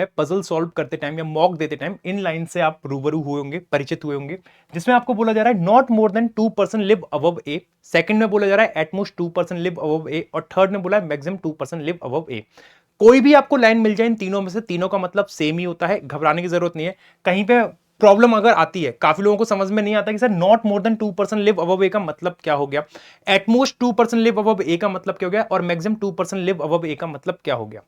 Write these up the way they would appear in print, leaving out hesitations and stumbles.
है puzzle solve करते time या मॉक देते टाइम इन लाइन से आप रूबरू हुए होंगे, परिचित हुए होंगे, जिसमें आपको बोला जा रहा है not more than 2% live above A, second में बोला जा रहा है एटमोस्ट 2% लिव अबव ए, और थर्ड में बोला है मैक्सिमम 2% लिव अबव ए। कोई भी आपको लाइन मिल जाए इन तीनों में से, तीनों का मतलब सेम ही होता है, घबराने की जरूरत नहीं है। कहीं पे प्रॉब्लम अगर आती है, काफी लोगों को समझ में नहीं आता कि sir not more than 2% live above A का मतलब क्या हो गया, एटमोस्ट 2% लिव अबव ए का मतलब क्या हो गया, और मैक्सिमम 2% लिव अबव ए का मतलब क्या हो गया।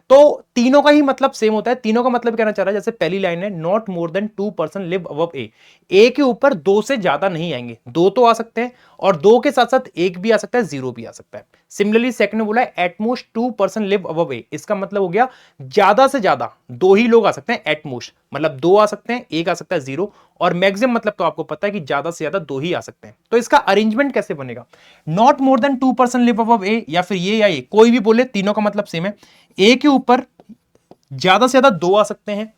तो तीनों का ही मतलब सेम होता है। तीनों का मतलब कहना चाह रहा है, जैसे पहली लाइन है not more than 2% live above A, A के ऊपर दो से ज्यादा नहीं आएंगे, दो तो आ सकते हैं और दो के साथ साथ एक भी आ सकता है, जीरो भी आ सकता है। सिमिलरली सेकंड में बोला है एटमोस्ट 2% लिव अबव ए, इसका मतलब हो गया ज्यादा से ज्यादा दो ही लोग आ सकते हैं, एटमोस्ट मतलब दो आ सकते हैं, एक आ सकता है जीरो, और मैक्सिमम मतलब तो आपको पता है कि ज्यादा से ज्यादा दो ही आ सकते हैं। तो इसका अरेंजमेंट कैसे बनेगा, not more than 2% live above A, या फिर ये या ये कोई भी बोले, तीनों का मतलब सेम है। ए के ऊपर ज्यादा से ज्यादा दो आ सकते हैं,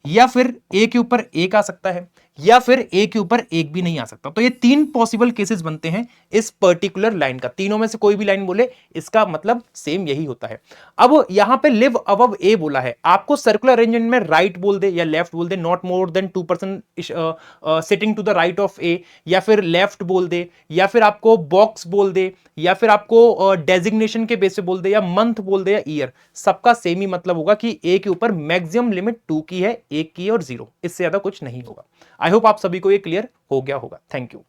या फिर ए के ऊपर एक आ सकता है, या फिर ए के ऊपर एक भी नहीं आ सकता। तो ये तीन पॉसिबल केसेस बनते हैं इस पर्टिकुलर लाइन का। तीनों में से कोई भी लाइन बोले, इसका मतलब सेम यही होता है। अब यहां पे लिव अबव ए बोला है, आपको सर्कुलर अरेंजमेंट में राइट बोल दे या लेफ्ट बोल दे, not more than 2% sitting to the right of A, या फिर लेफ्ट बोल दे, या फिर आपको बॉक्स बोल दे, या फिर आपको डेजिग्नेशन के बेस पे बोल दे, या मंथ बोल दे, या ईयर, सबका सेम ही मतलब होगा कि ए के ऊपर मैक्सिमम लिमिट 2 की है, एक की है और जीरो, इससे ज्यादा कुछ नहीं होगा। आई होप आप सभी को ये क्लियर हो गया होगा। Thank you.